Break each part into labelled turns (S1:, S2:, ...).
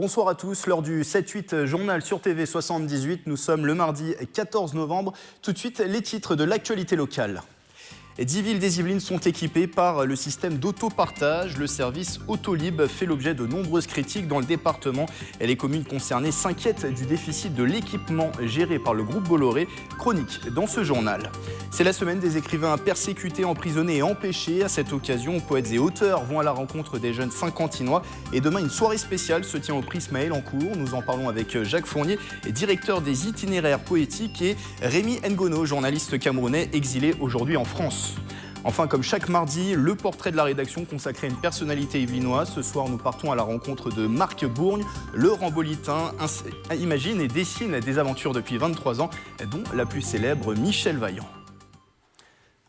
S1: Bonsoir à tous, l'heure du 7-8 journal sur TV 78. Nous sommes le mardi 14 novembre. Tout de suite, les titres de l'actualité locale. 10 villes des Yvelines sont équipées par le système d'autopartage. Le service Autolib fait l'objet de nombreuses critiques dans le département. Et les communes concernées s'inquiètent du déficit de l'équipement géré par le groupe Bolloré. Chronique dans ce journal. C'est la semaine des écrivains persécutés, emprisonnés et empêchés. À cette occasion, poètes et auteurs vont à la rencontre des jeunes Saint-Quentinois. Et demain, une soirée spéciale se tient au Prisme à Elancourt. Nous en parlons avec Jacques Fournier, directeur des itinéraires poétiques, et Rémi Ngono, journaliste camerounais exilé aujourd'hui en France. Enfin, comme chaque mardi, le portrait de la rédaction consacré à une personnalité yvelinoise. Ce soir, nous partons à la rencontre de Marc Bourgne, le rambolitain, imagine et dessine des aventures depuis 23 ans, dont la plus célèbre, Michel Vaillant.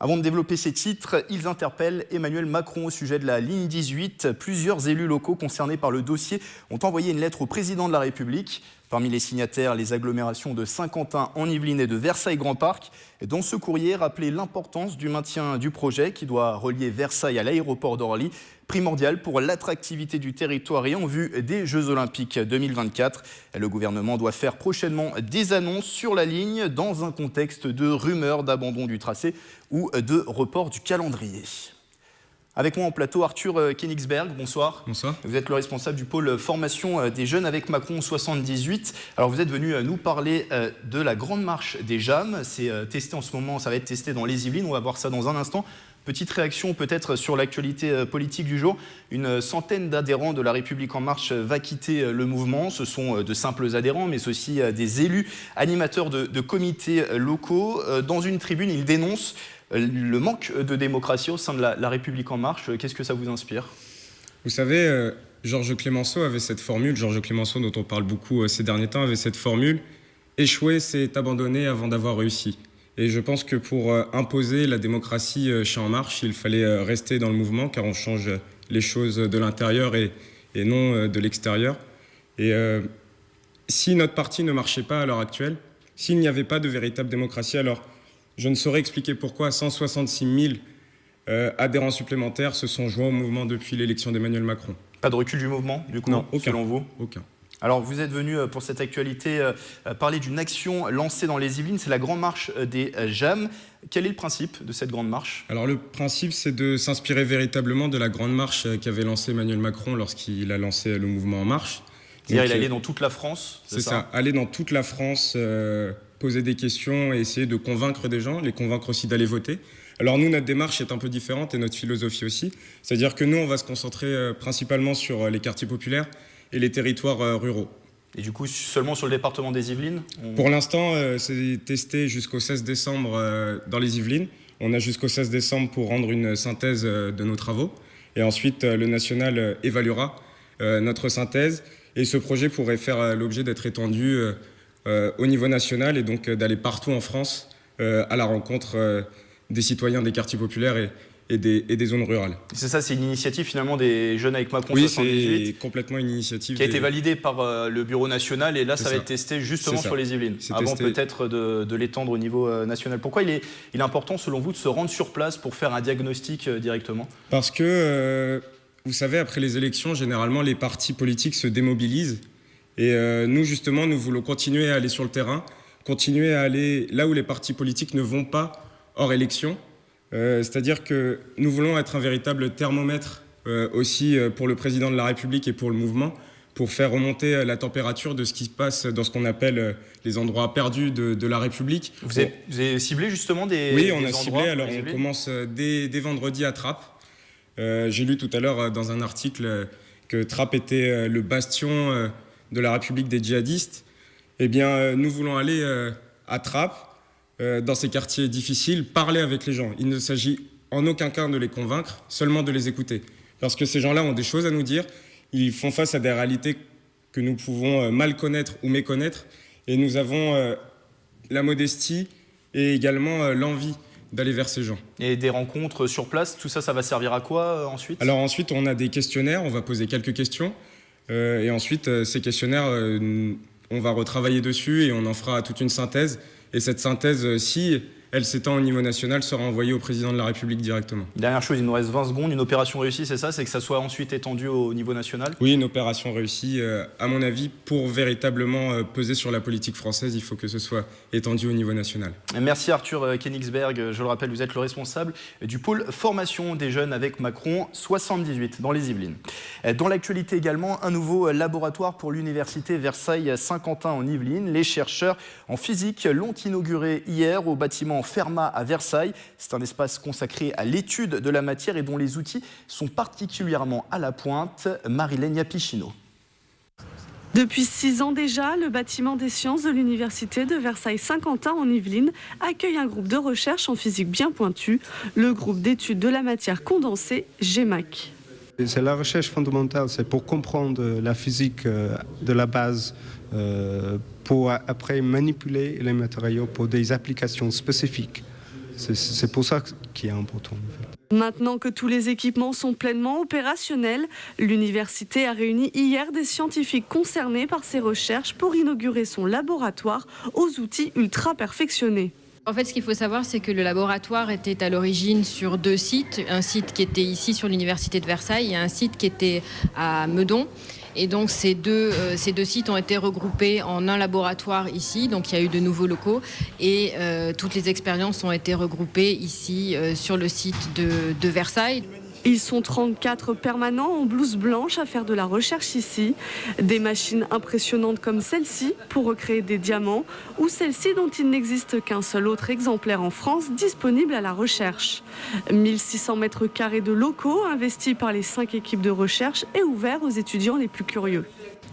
S1: Avant de développer ces titres, ils interpellent Emmanuel Macron au sujet de la ligne 18. Plusieurs élus locaux concernés par le dossier ont envoyé une lettre au président de la République. Parmi les signataires, les agglomérations de Saint-Quentin en Yvelines et de Versailles-Grand Parc. Dans ce courrier, rappelez l'importance du maintien du projet qui doit relier Versailles à l'aéroport d'Orly, primordial pour l'attractivité du territoire et en vue des Jeux Olympiques 2024. Le gouvernement doit faire prochainement des annonces sur la ligne dans un contexte de rumeurs d'abandon du tracé ou de report du calendrier. Avec moi en plateau, Arthur Königsberg, bonsoir.
S2: Bonsoir.
S1: Vous êtes le responsable du pôle formation des jeunes avec Macron 78. Alors vous êtes venu nous parler de la grande marche des JAM. C'est testé en ce moment, ça va être testé dans les Yvelines, on va voir ça dans un instant. Petite réaction peut-être sur l'actualité politique du jour. Une centaine d'adhérents de La République En Marche va quitter le mouvement. Ce sont de simples adhérents, mais aussi des élus, animateurs de comités locaux. Dans une tribune, ils dénoncent le manque de démocratie au sein de la République En Marche. Qu'est-ce que ça vous inspire ?
S2: Vous savez, Georges Clemenceau avait cette formule, Georges Clemenceau dont on parle beaucoup ces derniers temps, avait cette formule « Échouer, c'est abandonner avant d'avoir réussi ». Et je pense que pour imposer la démocratie chez En Marche, il fallait rester dans le mouvement, car on change les choses de l'intérieur et non de l'extérieur. Et si notre parti ne marchait pas à l'heure actuelle, s'il n'y avait pas de véritable démocratie, alors je ne saurais expliquer pourquoi 166 000 adhérents supplémentaires se sont joints au mouvement depuis l'élection d'Emmanuel Macron.
S1: Pas de recul du mouvement, du coup,
S2: non, aucun,
S1: selon vous ?
S2: Aucun.
S1: Alors, vous êtes venu pour cette actualité parler d'une action lancée dans les Yvelines, c'est la Grande Marche des JAM. Quel est le principe de cette Grande Marche ?
S2: Alors, le principe, c'est de s'inspirer véritablement de la Grande Marche qu'avait lancée Emmanuel Macron lorsqu'il a lancé le mouvement En Marche.
S1: C'est-à-dire qu'il allait dans toute la France,
S2: c'est ça, aller dans toute la France, poser des questions et essayer de convaincre des gens, les convaincre aussi d'aller voter. Alors nous, notre démarche est un peu différente et notre philosophie aussi. C'est-à-dire que nous, on va se concentrer principalement sur les quartiers populaires et les territoires ruraux.
S1: Et du coup, seulement sur le département des Yvelines ?
S2: Pour l'instant, c'est testé jusqu'au 16 décembre dans les Yvelines. On a jusqu'au 16 décembre pour rendre une synthèse de nos travaux. Et ensuite, le national évaluera notre synthèse. Et ce projet pourrait faire l'objet d'être étendu au niveau national et donc d'aller partout en France à la rencontre des citoyens des quartiers populaires et des zones rurales.
S1: C'est ça, c'est une initiative finalement des jeunes avec Macron 78.
S2: Oui, c'est complètement une initiative.
S1: Qui a été validée par le bureau national et là, ça va être testé justement sur les Yvelines, avant peut-être de l'étendre au niveau national. Pourquoi il est important selon vous de se rendre sur place pour faire un diagnostic directement ?
S2: Parce que, vous savez, après les élections, généralement, les partis politiques se démobilisent. Et nous, justement, nous voulons continuer à aller sur le terrain, continuer à aller là où les partis politiques ne vont pas hors élection. C'est-à-dire que nous voulons être un véritable thermomètre aussi pour le président de la République et pour le mouvement, pour faire remonter la température de ce qui se passe dans ce qu'on appelle les endroits perdus de la République.
S1: Vous avez ciblé justement des
S2: Oui,
S1: des
S2: on a ciblé. Alors on commence dès vendredi à Trappes. J'ai lu tout à l'heure dans un article que Trappes était le bastion de la République des djihadistes. Eh bien, nous voulons aller à Trappes, dans ces quartiers difficiles, parler avec les gens. Il ne s'agit en aucun cas de les convaincre, seulement de les écouter. Parce que ces gens-là ont des choses à nous dire, ils font face à des réalités que nous pouvons mal connaître ou méconnaître, et nous avons la modestie et également l'envie d'aller vers ces gens.
S1: Et des rencontres sur place, tout ça, ça va servir à quoi ensuite ?
S2: Alors ensuite, on a des questionnaires, on va poser quelques questions, et ensuite, ces questionnaires, on va retravailler dessus et on en fera toute une synthèse. Et cette synthèse, si elle s'étend au niveau national, sera envoyée au président de la République directement.
S1: Dernière chose, il nous reste 20 secondes. Une opération réussie, c'est ça? C'est que ça soit ensuite étendu au niveau national?
S2: Oui, une opération réussie. À mon avis, pour véritablement peser sur la politique française, il faut que ce soit étendu au niveau national.
S1: Merci Arthur Koenigsberg. Je le rappelle, vous êtes le responsable du pôle formation des jeunes avec Macron 78 dans les Yvelines. Dans l'actualité également, un nouveau laboratoire pour l'université Versailles-Saint-Quentin en Yvelines. Les chercheurs en physique l'ont inauguré hier au bâtiment Fermat à Versailles. C'est un espace consacré à l'étude de la matière et dont les outils sont particulièrement à la pointe. Marilène Yapichino.
S3: Depuis 6 ans déjà, le bâtiment des sciences de l'université de Versailles-Saint-Quentin en Yvelines accueille un groupe de recherche en physique bien pointu, le groupe d'études de la matière condensée, GEMAC.
S4: C'est la recherche fondamentale, c'est pour comprendre la physique de la base, pour après manipuler les matériaux pour des applications spécifiques. C'est pour ça qui est important.
S3: Maintenant que tous les équipements sont pleinement opérationnels, l'université a réuni hier des scientifiques concernés par ces recherches pour inaugurer son laboratoire aux outils ultra perfectionnés.
S5: En fait, ce qu'il faut savoir, c'est que le laboratoire était à l'origine sur 2 sites. Un site qui était ici sur l'université de Versailles et un site qui était à Meudon. Et donc ces deux sites ont été regroupés en un laboratoire ici. Donc il y a eu de nouveaux locaux et toutes les expériences ont été regroupées ici sur le site de Versailles.
S3: Ils sont 34 permanents en blouse blanche à faire de la recherche ici. Des machines impressionnantes comme celle-ci pour recréer des diamants ou celle-ci dont il n'existe qu'un seul autre exemplaire en France disponible à la recherche. 1600 mètres carrés de locaux investis par les 5 équipes de recherche et ouverts aux étudiants les plus curieux.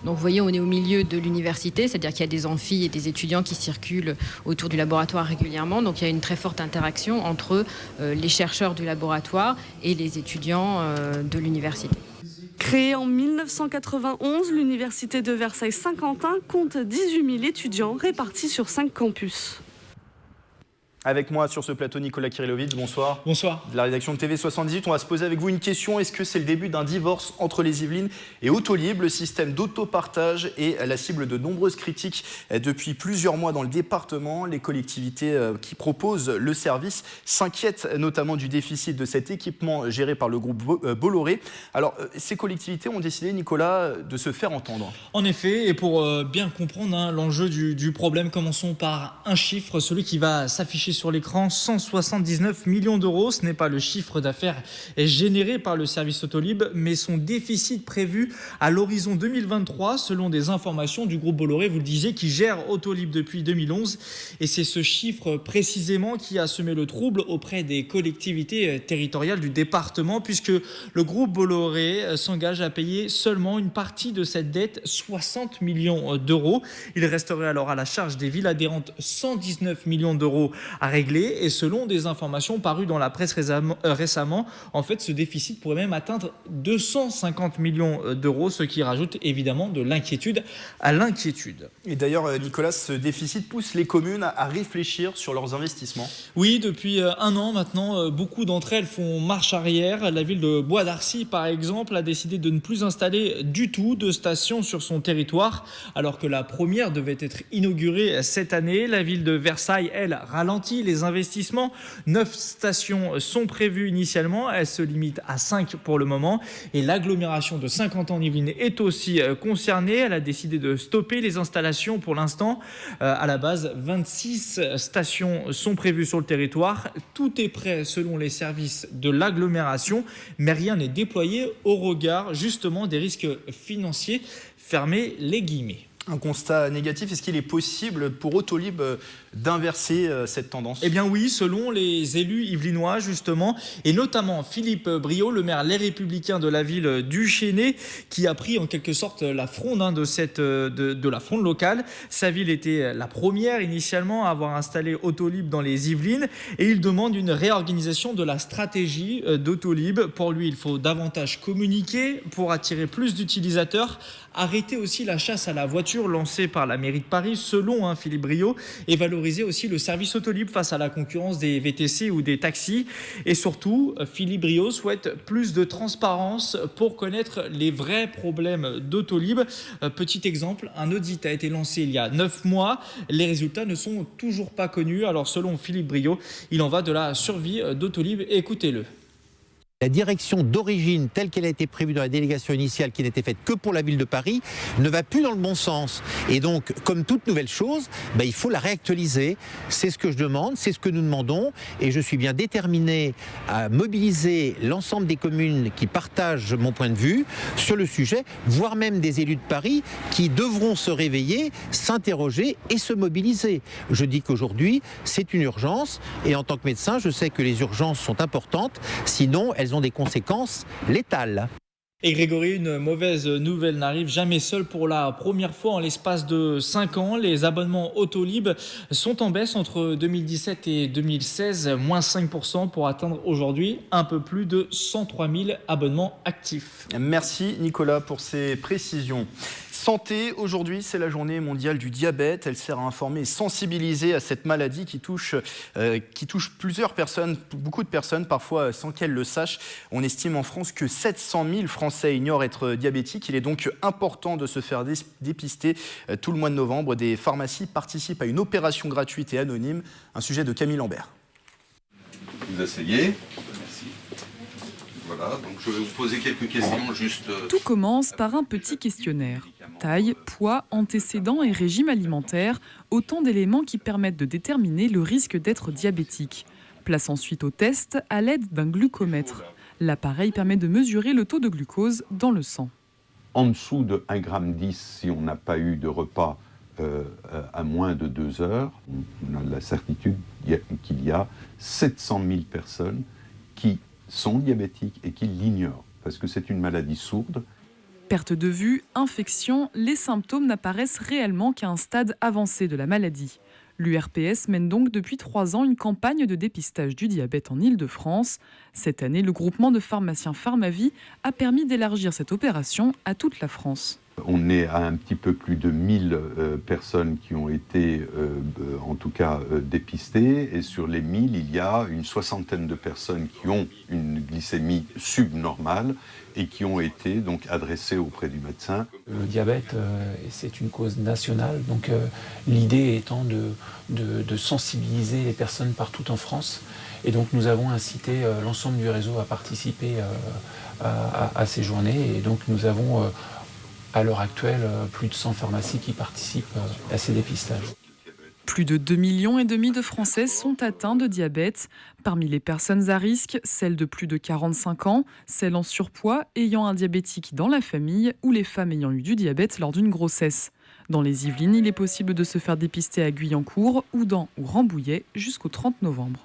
S5: Donc vous voyez, on est au milieu de l'université, c'est-à-dire qu'il y a des amphis et des étudiants qui circulent autour du laboratoire régulièrement. Donc il y a une très forte interaction entre les chercheurs du laboratoire et les étudiants de l'université.
S3: Créée en 1991, l'université de Versailles-Saint-Quentin compte 18 000 étudiants répartis sur 5 campus.
S1: Avec moi sur ce plateau, Nicolas Kirillovitz, bonsoir.
S6: Bonsoir.
S1: De la rédaction de TV 78, on va se poser avec vous une question. Est-ce que c'est le début d'un divorce entre les Yvelines et Autolib? Le système d'autopartage est la cible de nombreuses critiques depuis plusieurs mois dans le département. Les collectivités qui proposent le service s'inquiètent notamment du déficit de cet équipement géré par le groupe Bolloré. Alors, ces collectivités ont décidé, Nicolas, de se faire entendre.
S6: En effet, et pour bien comprendre l'enjeu du problème, commençons par un chiffre, celui qui va s'afficher sur l'écran, 179 millions d'euros. Ce n'est pas le chiffre d'affaires généré par le service Autolib, mais son déficit prévu à l'horizon 2023, selon des informations du groupe Bolloré, vous le disiez, qui gère Autolib depuis 2011. Et c'est ce chiffre précisément qui a semé le trouble auprès des collectivités territoriales du département, puisque le groupe Bolloré s'engage à payer seulement une partie de cette dette, 60 millions d'euros. Il resterait alors à la charge des villes adhérentes 119 millions d'euros à régler. Et selon des informations parues dans la presse récemment, en fait, ce déficit pourrait même atteindre 250 millions d'euros, ce qui rajoute évidemment de l'inquiétude à l'inquiétude.
S1: Et d'ailleurs, Nicolas, ce déficit pousse les communes à réfléchir sur leurs investissements.
S6: Oui, depuis 1 an maintenant, beaucoup d'entre elles font marche arrière. La ville de Bois d'Arcy, par exemple, a décidé de ne plus installer du tout de station sur son territoire, alors que la première devait être inaugurée cette année. La ville de Versailles, elle, ralentit les investissements. 9 stations sont prévues initialement. Elles se limitent à 5 pour le moment. Et l'agglomération de Saint-Quentin-en-Yvelines est aussi concernée. Elle a décidé de stopper les installations pour l'instant. À la base, 26 stations sont prévues sur le territoire. Tout est prêt selon les services de l'agglomération, mais rien n'est déployé au regard justement des risques financiers. Fermez les guillemets.
S1: Un constat négatif, est-ce qu'il est possible pour Autolib d'inverser cette tendance?
S6: Eh bien oui, selon les élus yvelinois justement, et notamment Philippe Briot, le maire Les Républicains de la ville du Chesnay, qui a pris en quelque sorte la fronde de la fronde locale. Sa ville était la première initialement à avoir installé Autolib dans les Yvelines, et il demande une réorganisation de la stratégie d'Autolib. Pour lui, il faut davantage communiquer pour attirer plus d'utilisateurs, arrêter aussi la chasse à la voiture voiture lancée par la mairie de Paris, selon Philippe Briot, et valoriser aussi le service Autolib face à la concurrence des VTC ou des taxis. Et surtout, Philippe Briot souhaite plus de transparence pour connaître les vrais problèmes d'Autolib. Petit exemple, un audit a été lancé il y a 9 mois. Les résultats ne sont toujours pas connus. Alors selon Philippe Briot, il en va de la survie d'Autolib. Écoutez-le.
S7: La direction d'origine, telle qu'elle a été prévue dans la délégation initiale, qui n'était faite que pour la ville de Paris, ne va plus dans le bon sens. Et donc, comme toute nouvelle chose, il faut la réactualiser. C'est ce que je demande, c'est ce que nous demandons. Et je suis bien déterminé à mobiliser l'ensemble des communes qui partagent mon point de vue sur le sujet, voire même des élus de Paris qui devront se réveiller, s'interroger et se mobiliser. Je dis qu'aujourd'hui, c'est une urgence. Et en tant que médecin, je sais que les urgences sont importantes. Sinon, elles ont des conséquences létales.
S6: Et Grégory, une mauvaise nouvelle n'arrive jamais seule. Pour la première fois en l'espace de 5 ans, les abonnements Autolib sont en baisse entre 2017 et 2016, moins 5% pour atteindre aujourd'hui un peu plus de 103 000 abonnements actifs.
S1: Merci Nicolas pour ces précisions. Santé, aujourd'hui c'est la journée mondiale du diabète. Elle sert à informer et sensibiliser à cette maladie qui touche plusieurs personnes, beaucoup de personnes, parfois sans qu'elles le sachent. On estime en France que 700 000 Français ignorent être diabétiques. Il est donc important de se faire dépister. Tout le mois de novembre, des pharmacies participent à une opération gratuite et anonyme. Un sujet de Camille Lambert.
S8: Vous asseyez. Voilà, donc je vais vous poser quelques questions juste...
S9: Tout commence par un petit questionnaire. Taille, poids, antécédents et régime alimentaire, autant d'éléments qui permettent de déterminer le risque d'être diabétique. Place ensuite au test à l'aide d'un glucomètre. L'appareil permet de mesurer le taux de glucose dans le sang.
S8: En dessous de 1,10 g si on n'a pas eu de repas à moins de 2 heures, on a la certitude qu'il y a 700 000 personnes qui sont diabétiques et qui l'ignorent, parce que c'est une maladie sourde.
S9: Perte de vue, infection, les symptômes n'apparaissent réellement qu'à un stade avancé de la maladie. L'URPS mène donc depuis 3 ans une campagne de dépistage du diabète en Île-de-France. Cette année, le groupement de pharmaciens Pharmavie a permis d'élargir cette opération à toute la France.
S8: On est à un petit peu plus de 1000 personnes qui ont été, en tout cas, dépistées. Et sur les 1000, il y a une soixantaine de personnes qui ont une glycémie subnormale et qui ont été donc adressées auprès du médecin.
S10: Le diabète, c'est une cause nationale. Donc l'idée étant de sensibiliser les personnes partout en France. Et donc nous avons incité l'ensemble du réseau à participer à ces journées. Et donc nous avons... à l'heure actuelle, plus de 100 pharmacies qui participent à ces dépistages.
S9: Plus de 2,5 millions de Français sont atteints de diabète. Parmi les personnes à risque, celles de plus de 45 ans, celles en surpoids, ayant un diabétique dans la famille ou les femmes ayant eu du diabète lors d'une grossesse. Dans les Yvelines, il est possible de se faire dépister à Guyancourt, Houdan ou Rambouillet jusqu'au 30 novembre.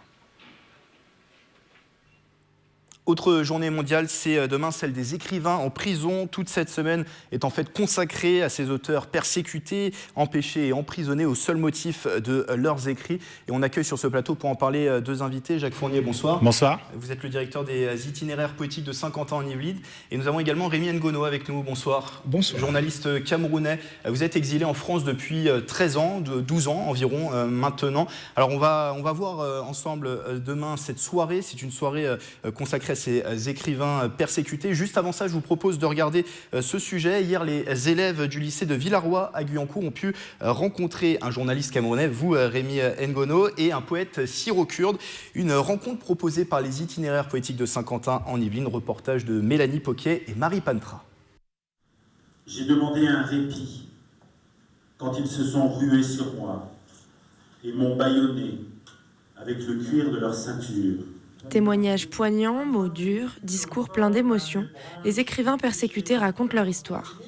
S1: Autre journée mondiale, c'est demain celle des écrivains en prison. Toute cette semaine est en fait consacrée à ces auteurs persécutés, empêchés et emprisonnés au seul motif de leurs écrits. Et on accueille sur ce plateau pour en parler 2 invités. Jacques Fournier, bonsoir.
S11: Bonsoir.
S1: Vous êtes le directeur des itinéraires poétiques de Saint-Quentin en Yvelines. Et nous avons également Rémi Ngono avec nous. Bonsoir.
S11: Bonsoir.
S1: Journaliste camerounais. Vous êtes exilé en France depuis 13 ans, 12 ans environ maintenant. Alors on va voir ensemble demain cette soirée. C'est une soirée consacrée à ces écrivains persécutés. Juste avant ça, je vous propose de regarder ce sujet. Hier, les élèves du lycée de Villarroy à Guyancourt ont pu rencontrer un journaliste camerounais, vous Rémi Ngono, et un poète syro-kurde. Une rencontre proposée par les itinéraires poétiques de Saint-Quentin en Yvelines. Reportage de Mélanie Poquet et Marie Pantra.
S12: J'ai demandé un répit quand ils se sont rués sur moi et m'ont bâillonné avec le cuir de leur ceinture.
S13: Témoignages poignants, mots durs, discours pleins d'émotions, les écrivains persécutés racontent leur histoire.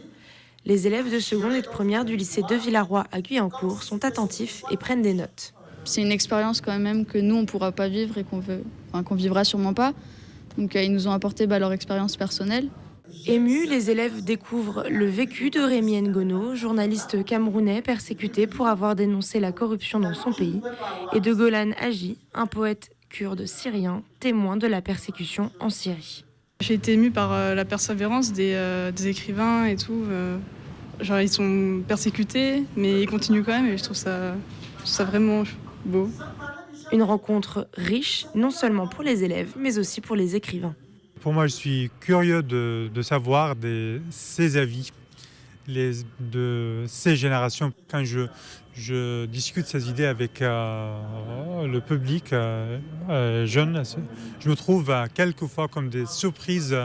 S13: Les élèves de seconde et de première du lycée de Villarroy à Guyancourt sont attentifs et prennent des notes.
S14: C'est une expérience quand même que nous on ne pourra pas vivre et qu'on vivra sûrement pas. Donc ils nous ont apporté leur expérience personnelle.
S13: Émus, les élèves découvrent le vécu de Rémi Ngono, journaliste camerounais persécuté pour avoir dénoncé la corruption dans son pays, et de Golan Haji, un poète kurde syrien, témoin de la persécution en Syrie.
S15: J'ai été émue par la persévérance des écrivains et tout.
S11: Genre ils sont persécutés, mais ils continuent quand même et je trouve ça vraiment beau.
S13: Une rencontre riche, non seulement pour les élèves, mais aussi pour les écrivains.
S15: Pour moi, je suis curieux de savoir ces avis de ces générations. Quand je discute ces idées avec le public jeune, je me trouve quelquefois comme des surprises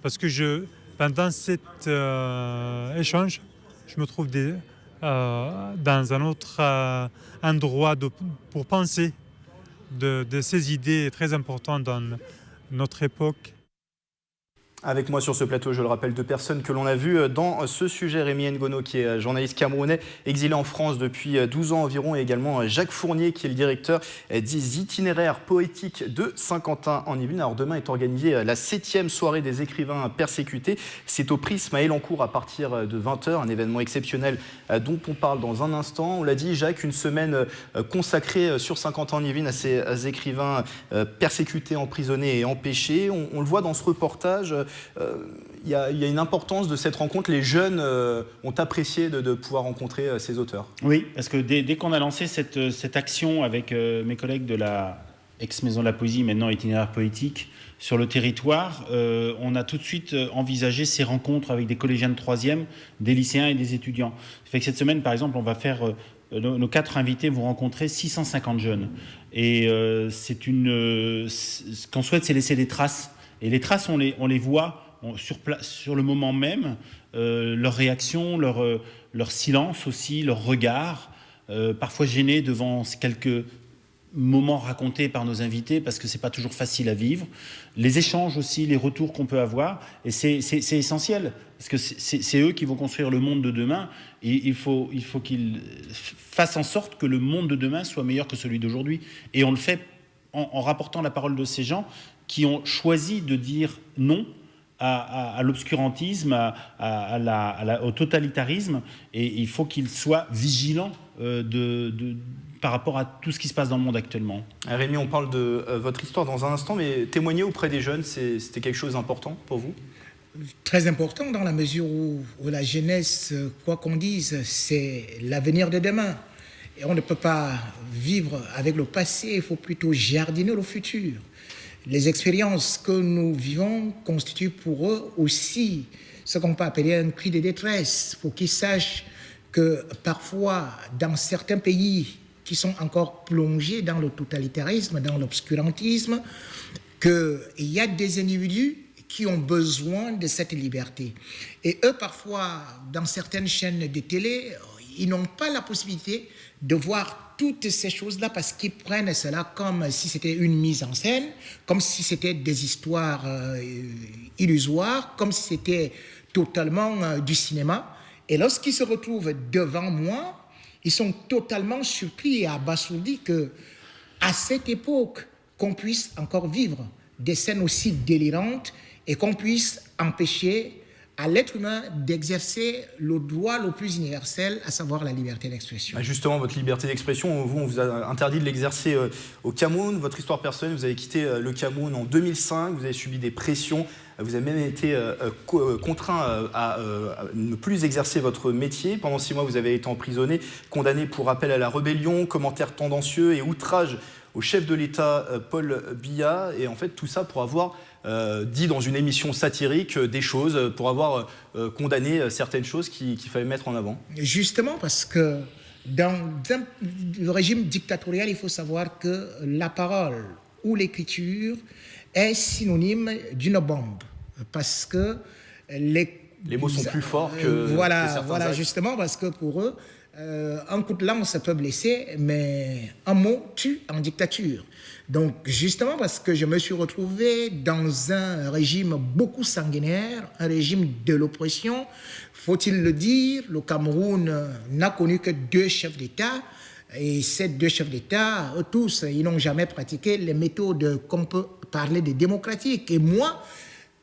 S15: parce que pendant cet échange, je me trouve dans un autre endroit pour penser de ces idées très importantes dans notre époque.
S1: Avec moi sur ce plateau, je le rappelle, 2 personnes que l'on a vues dans ce sujet. Rémi Ngono, qui est journaliste camerounais, exilé en France depuis 12 ans environ, et également Jacques Fournier, qui est le directeur des itinéraires poétiques de Saint-Quentin-en-Yvelines. Alors demain est organisée la 7e soirée des écrivains persécutés. C'est au Prisme à Elancourt à partir de 20h, un événement exceptionnel dont on parle dans un instant. On l'a dit, Jacques, une semaine consacrée sur Saint-Quentin-en-Yvelines à ces écrivains persécutés, emprisonnés et empêchés. On le voit dans ce reportage. Il y a une importance de cette rencontre. Les jeunes ont apprécié de pouvoir rencontrer ces auteurs.
S16: Oui, parce que dès qu'on a lancé cette action avec mes collègues de la ex-Maison de la Poésie, maintenant itinéraire poétique, sur le territoire, on a tout de suite envisagé ces rencontres avec des collégiens de 3e, des lycéens et des étudiants. Ça fait que cette semaine, par exemple, on va faire... nos 4 invités vont rencontrer 650 jeunes. Et ce qu'on souhaite, c'est laisser des traces. Et les traces, on les voit sur le moment même, leurs réactions, leur silence aussi, leur regard, parfois gênés devant quelques moments racontés par nos invités, parce que c'est pas toujours facile à vivre. Les échanges aussi, les retours qu'on peut avoir, et c'est essentiel, parce que c'est eux qui vont construire le monde de demain, et il faut qu'ils fassent en sorte que le monde de demain soit meilleur que celui d'aujourd'hui. Et on le fait en rapportant la parole de ces gens qui ont choisi de dire non à l'obscurantisme, au totalitarisme, et il faut qu'ils soient vigilants par rapport à tout ce qui se passe dans le monde actuellement.
S1: Rémi, on parle de votre histoire dans un instant, mais témoigner auprès des jeunes, c'était quelque chose d'important pour vous ?
S17: Très important dans la mesure où la jeunesse, quoi qu'on dise, c'est l'avenir de demain. Et on ne peut pas vivre avec le passé, il faut plutôt jardiner le futur. Les expériences que nous vivons constituent pour eux aussi ce qu'on peut appeler un cri de détresse, pour qu'ils sachent que parfois, dans certains pays qui sont encore plongés dans le totalitarisme, dans l'obscurantisme, qu'il y a des individus qui ont besoin de cette liberté. Et eux, parfois, dans certaines chaînes de télé, ils n'ont pas la possibilité de voir toutes ces choses-là parce qu'ils prennent cela comme si c'était une mise en scène, comme si c'était des histoires illusoires, comme si c'était totalement du cinéma. Et lorsqu'ils se retrouvent devant moi, ils sont totalement surpris et abasourdis qu'à cette époque, qu'on puisse encore vivre des scènes aussi délirantes et qu'on puisse empêcher à l'être humain d'exercer le droit le plus universel, à savoir la liberté d'expression.
S1: Justement, votre liberté d'expression, on vous a interdit de l'exercer au Cameroun. Votre histoire personnelle, vous avez quitté le Cameroun en 2005, vous avez subi des pressions, vous avez même été contraint à ne plus exercer votre métier. Pendant 6 mois, vous avez été emprisonné, condamné pour appel à la rébellion, commentaires tendancieux et outrage au chef de l'État, Paul Biya. Et en fait, tout ça pour avoir dit dans une émission satirique des choses, pour avoir condamné certaines choses qu'il fallait mettre en avant.
S17: Justement parce que dans le régime dictatorial, il faut savoir que la parole ou l'écriture est synonyme d'une bombe. Parce que les
S1: mots sont plus forts que
S17: Voilà, justement, parce que pour eux, un coup de lance peut blesser, mais un mot tue en dictature. Donc, justement, parce que je me suis retrouvé dans un régime beaucoup sanguinaire, un régime de l'oppression, faut-il le dire, le Cameroun n'a connu que 2 chefs d'État, et ces 2 chefs d'État, eux tous, ils n'ont jamais pratiqué les méthodes qu'on peut parler de démocratiques. Et moi,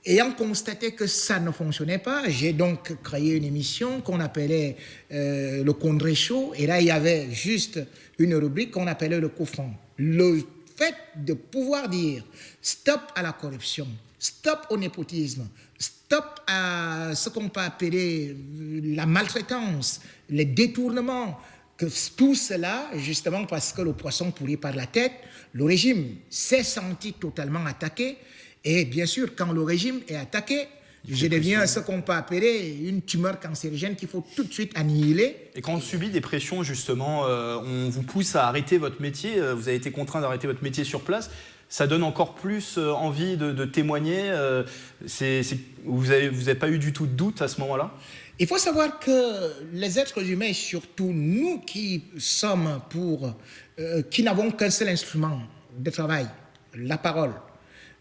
S17: ayant constaté que ça ne fonctionnait pas, j'ai donc créé une émission qu'on appelait le Condré Show. Et là, il y avait juste une rubrique qu'on appelait le coup franc. Le fait de pouvoir dire stop à la corruption, stop au népotisme, stop à ce qu'on peut appeler la maltraitance, les détournements, que tout cela, justement parce que le poisson pourrit par la tête, le régime s'est senti totalement attaqué. Et bien sûr, quand le régime est attaqué, je deviens ce qu'on peut appeler une tumeur cancérigène qu'il faut tout de suite annihiler.
S1: Et quand on subit des pressions, justement, on vous pousse à arrêter votre métier, vous avez été contraint d'arrêter votre métier sur place, ça donne encore plus envie de témoigner. Vous n'avez pas eu du tout de doute à ce moment-là?
S17: Il faut savoir que les êtres humains, surtout nous qui sommes qui n'avons qu'un seul instrument de travail, la parole,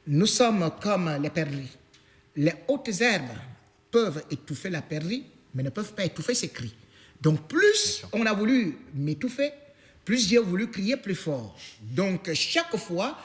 S17: nous sommes comme les perdrix. Les hautes herbes peuvent étouffer la perdrix, mais ne peuvent pas étouffer ses cris. Donc plus on a voulu m'étouffer, plus j'ai voulu crier plus fort. Donc chaque fois,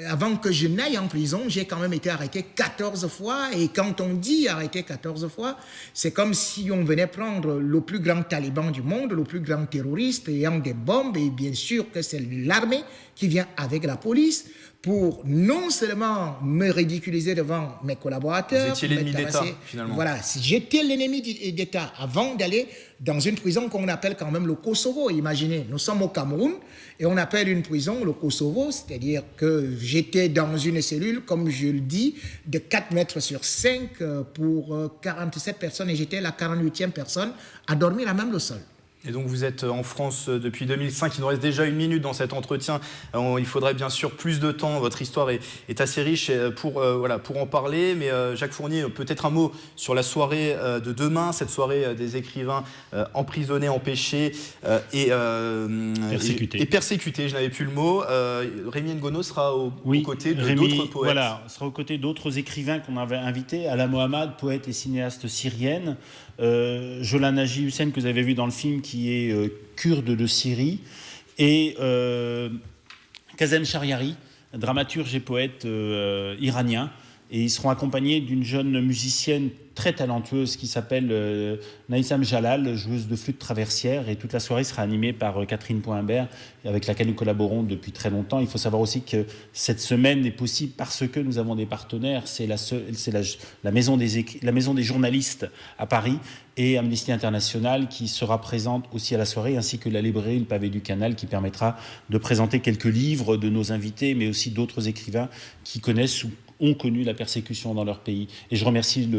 S17: avant que je n'aille en prison, j'ai quand même été arrêté 14 fois. Et quand on dit arrêté 14 fois, c'est comme si on venait prendre le plus grand taliban du monde, le plus grand terroriste ayant des bombes. Et bien sûr que c'est l'armée qui vient avec la police pour non seulement me ridiculiser devant mes collaborateurs.
S1: Vous étiez l'ennemi d'État, finalement.
S17: Voilà, j'étais l'ennemi d'État avant d'aller dans une prison qu'on appelle quand même le Kosovo. Imaginez, nous sommes au Cameroun et on appelle une prison le Kosovo, c'est-à-dire que j'étais dans une cellule, comme je le dis, de 4 mètres sur 5 pour 47 personnes et j'étais la 48e personne à dormir à même le sol.
S1: Et donc vous êtes en France depuis 2005, il nous reste déjà 1 minute dans cet entretien. Il faudrait bien sûr plus de temps, votre histoire est assez riche pour en parler. Mais Jacques Fournier, peut-être un mot sur la soirée de demain, cette soirée des écrivains emprisonnés, empêchés et persécutés, je n'avais plus le mot. Rémy Ngono sera aux côtés d'autres poètes.
S16: Voilà, sera aux côtés d'autres écrivains qu'on avait invités, Ala Mohamed, poète et cinéaste syrienne, Jolan Haji Hussein, que vous avez vu dans le film, qui est kurde de Syrie, et Kazem Shariari, dramaturge et poète iranien. Et ils seront accompagnés d'une jeune musicienne très talentueuse qui s'appelle Naïsam Jalal, joueuse de flûte traversière. Et toute la soirée sera animée par Catherine Poimbert, avec laquelle nous collaborons depuis très longtemps. Il faut savoir aussi que cette semaine est possible parce que nous avons des partenaires. C'est la maison des journalistes à Paris et Amnesty International qui sera présente aussi à la soirée, ainsi que la librairie Le Pavé du Canal qui permettra de présenter quelques livres de nos invités, mais aussi d'autres écrivains qui connaissent ou ont connu la persécution dans leur pays. Et je remercie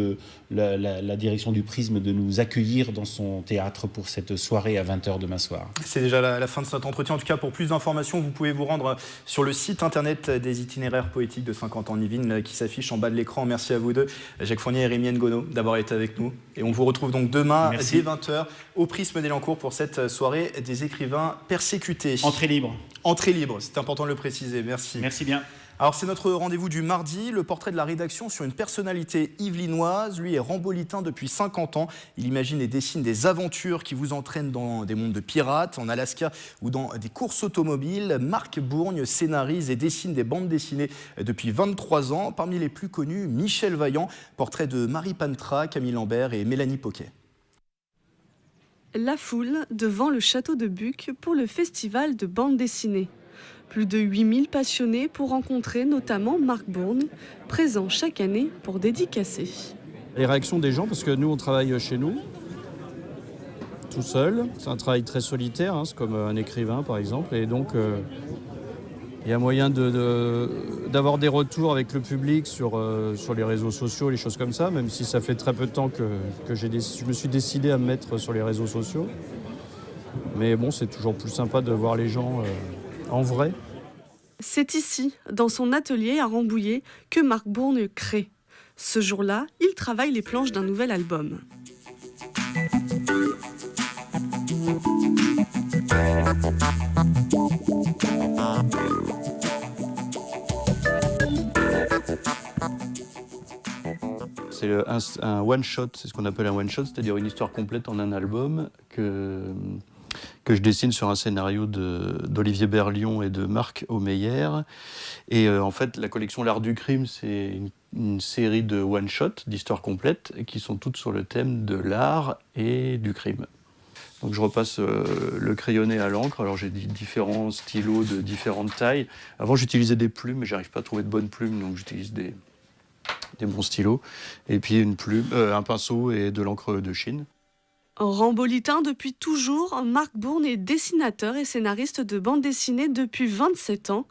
S16: la direction du Prisme de nous accueillir dans son théâtre pour cette soirée à 20h demain soir.
S1: C'est déjà la fin de cet entretien. En tout cas, pour plus d'informations, vous pouvez vous rendre sur le site internet des itinéraires poétiques de 50 ans en Yvelines qui s'affiche en bas de l'écran. Merci à vous deux, Jacques Fournier et Rémy Ngono, d'avoir été avec nous. Et on vous retrouve donc demain dès 20h au Prisme d'Elancourt pour cette soirée des écrivains persécutés.
S16: Entrée libre.
S1: Entrée libre, c'est important de le préciser. Merci.
S16: Merci bien.
S1: Alors c'est notre rendez-vous du mardi, le portrait de la rédaction sur une personnalité yvelinoise. Lui est rambolitain depuis 50 ans. Il imagine et dessine des aventures qui vous entraînent dans des mondes de pirates, en Alaska ou dans des courses automobiles. Marc Bourgne scénarise et dessine des bandes dessinées depuis 23 ans. Parmi les plus connus, Michel Vaillant, portrait de Marie Pantra, Camille Lambert et Mélanie Poquet.
S3: La foule devant le château de Buc pour le festival de bande dessinée. Plus de 8000 passionnés pour rencontrer notamment Marc Bourgne, présent chaque année pour dédicacer.
S18: Les réactions des gens, parce que nous on travaille chez nous, tout seul. C'est un travail très solitaire, hein, c'est comme un écrivain par exemple. Et donc il y a moyen d'avoir des retours avec le public sur les réseaux sociaux, les choses comme ça, même si ça fait très peu de temps que je me suis décidé à me mettre sur les réseaux sociaux. Mais bon, c'est toujours plus sympa de voir les gens en vrai.
S3: C'est ici, dans son atelier à Rambouillet, que Marc Bourgne crée. Ce jour-là, il travaille les planches d'un nouvel album.
S19: C'est un one-shot, c'est ce qu'on appelle un one-shot, c'est-à-dire une histoire complète en un album que je dessine sur un scénario d'Olivier Berlion et de Marc Omeyer. Et en fait, la collection L'Art du Crime, c'est une série de one-shots, d'histoires complètes, qui sont toutes sur le thème de l'art et du crime. Donc je repasse le crayonné à l'encre. Alors j'ai différents stylos de différentes tailles. Avant j'utilisais des plumes, mais j'arrive pas à trouver de bonnes plumes, donc j'utilise des bons stylos. Et puis une plume, un pinceau et de l'encre de Chine.
S3: Rambolitain depuis toujours, Marc Bourne est dessinateur et scénariste de bande dessinée depuis 27 ans.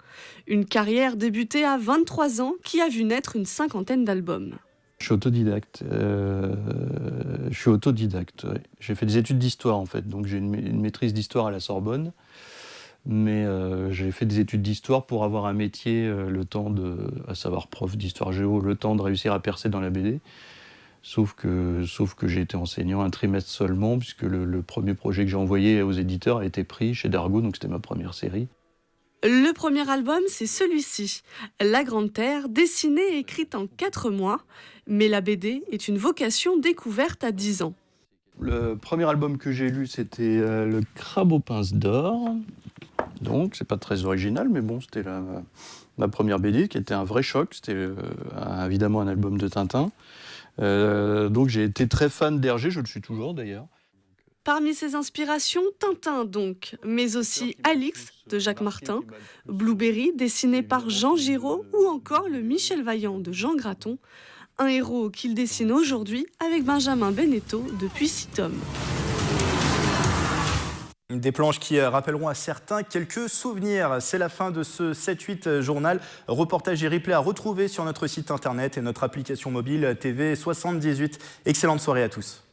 S3: Une carrière débutée à 23 ans qui a vu naître une 50aine d'albums.
S19: Je suis autodidacte. Ouais. J'ai fait des études d'histoire en fait, donc j'ai une maîtrise d'histoire à la Sorbonne. Mais j'ai fait des études d'histoire pour avoir un métier, à savoir prof d'histoire géo, le temps de réussir à percer dans la BD. Sauf que j'ai été enseignant un trimestre seulement, puisque le premier projet que j'ai envoyé aux éditeurs a été pris chez Dargaud, donc c'était ma première série.
S3: Le premier album, c'est celui-ci, La Grande Terre, dessinée et écrite en 4 mois. Mais la BD est une vocation découverte à 10 ans.
S19: Le premier album que j'ai lu, c'était Le Crabe aux pinces d'or. Donc, c'est pas très original, mais bon, c'était ma première BD, qui était un vrai choc. C'était évidemment un album de Tintin. Donc, j'ai été très fan d'Hergé, je le suis toujours d'ailleurs.
S3: Parmi ses inspirations, Tintin donc, mais aussi Alix de Jacques Martin, Blueberry dessiné par Jean Giraud ou encore le Michel Vaillant de Jean Graton, un héros qu'il dessine aujourd'hui avec Benjamin Beneteau depuis 6 tomes.
S1: Des planches qui rappelleront à certains quelques souvenirs. C'est la fin de ce 7-8 journal. Reportage et replay à retrouver sur notre site internet et notre application mobile TV78. Excellente soirée à tous.